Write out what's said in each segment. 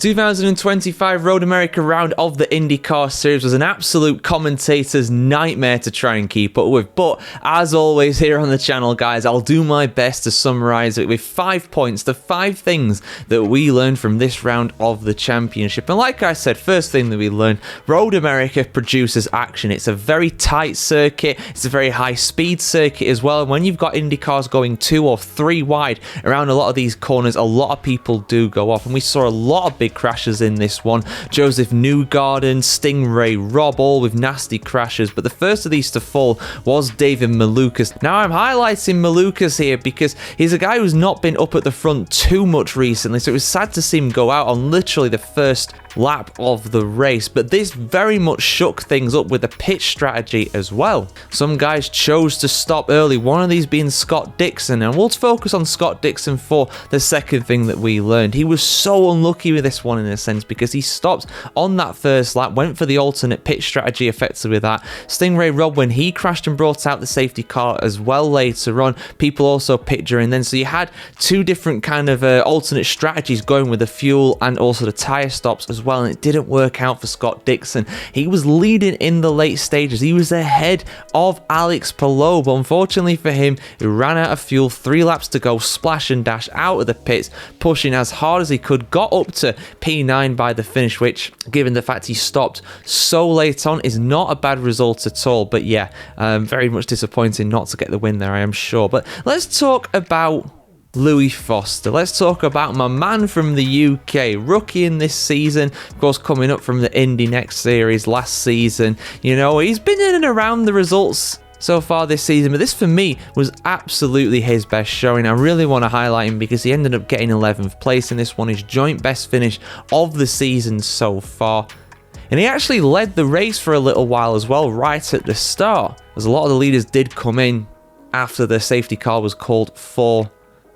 2025 Road America round of the IndyCar series was an absolute commentator's nightmare to try and keep up with, but as always here on the channel, guys, I'll do my best to summarize it with 5 points, the 5 things that we learned from this round of the championship. And like I said, first thing that we learned, Road America produces action. It's a very tight circuit, it's a very high speed circuit as well, and when you've got IndyCars going 2 or 3 wide around a lot of these corners, a lot of people do go off, and we saw a lot of big crashes in this one. Joseph Newgarden, Stingray Robb, all with nasty crashes, but the first of these to fall was David Malukas. Now I'm highlighting Malukas here because he's a guy who's not been up at the front too much recently, so it was sad to see him go out on literally the first lap of the race, but this very much shook things up with a pit strategy as well. Some guys chose to stop early, one of these being Scott Dixon, and we'll focus on Scott Dixon for the second thing that we learned. He was so unlucky with this one in a sense because he stopped on that first lap, went for the alternate pit strategy effectively with that. Stingray Robb, when he crashed and brought out the safety car as well later on, people also pit during then, so you had 2 different kind of alternate strategies going with the fuel and also the tyre stops as well, and it didn't work out for Scott Dixon. He was leading in the late stages, he was ahead of Alex Palou, but unfortunately for him, he ran out of fuel, 3 laps to go, splash and dash out of the pits, pushing as hard as he could, got up to P9 by the finish, which, given the fact he stopped so late on, is not a bad result at all. But yeah, very much disappointing not to get the win there, I am sure. But let's talk about Louis Foster. Let's talk about my man from the UK, rookie in this season, of course coming up from the Indy Next Series last season. You know, he's been in and around the results so far this season, but this for me was absolutely his best showing. I really want to highlight him because he ended up getting 11th place in this one, his joint best finish of the season so far. And he actually led the race for a little while as well, right at the start, as a lot of the leaders did come in after the safety car was called for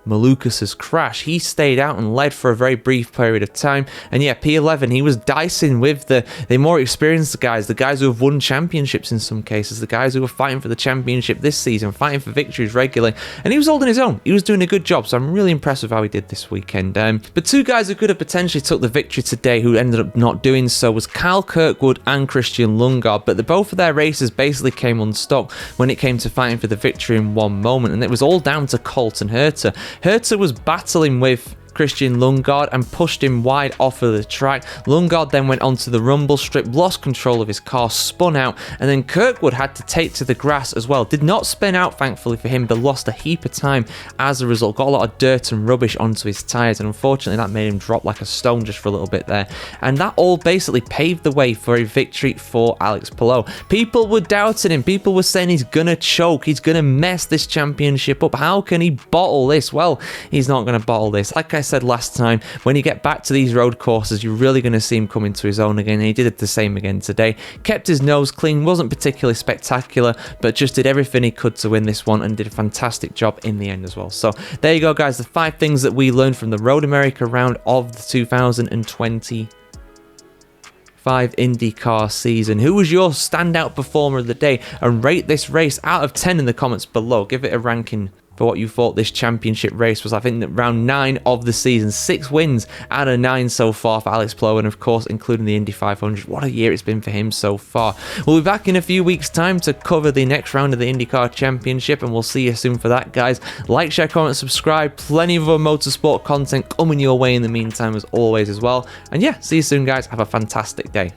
Malukas' crash. He stayed out and led for a very brief period of time, and yeah, P11, he was dicing with the more experienced guys, the guys who have won championships in some cases, the guys who were fighting for the championship this season, fighting for victories regularly, and he was holding his own. He was doing a good job, so I'm really impressed with how he did this weekend. But 2 guys who could have potentially took the victory today who ended up not doing so was Kyle Kirkwood and Christian Lundgaard, but both of their races basically came unstuck when it came to fighting for the victory in one moment, and it was all down to Colton Herta. Herta was battling with Christian Lundgaard and pushed him wide off of the track. Lundgaard then went onto the rumble strip, lost control of his car, spun out, and then Kirkwood had to take to the grass as well. Did not spin out, thankfully for him, but lost a heap of time as a result. Got a lot of dirt and rubbish onto his tyres, and unfortunately that made him drop like a stone just for a little bit there. And that all basically paved the way for a victory for Alex Palou. People were doubting him. People were saying he's gonna choke, he's gonna mess this championship up. How can he bottle this? Well, he's not gonna bottle this. Like I said last time, when you get back to these road courses, you're really going to see him come into his own again, and he did it the same again today. Kept his nose clean, wasn't particularly spectacular, but just did everything he could to win this one and did a fantastic job in the end as well. So there you go, guys, the 5 things that we learned from the Road America round of the 2025 IndyCar season. Who was your standout performer of the day? And rate this race out of 10 in the comments below. Give it a ranking for what you thought this championship race was. I think round 9 of the season, 6 wins out of 9 so far for Alex Palou, and of course including the Indy 500. What a year it's been for him so far. We'll be back in a few weeks time to cover the next round of the IndyCar Championship, and we'll see you soon for that, guys. Like, share, comment, subscribe. Plenty of other motorsport content coming your way in the meantime as always as well. And yeah, see you soon, guys. Have a fantastic day.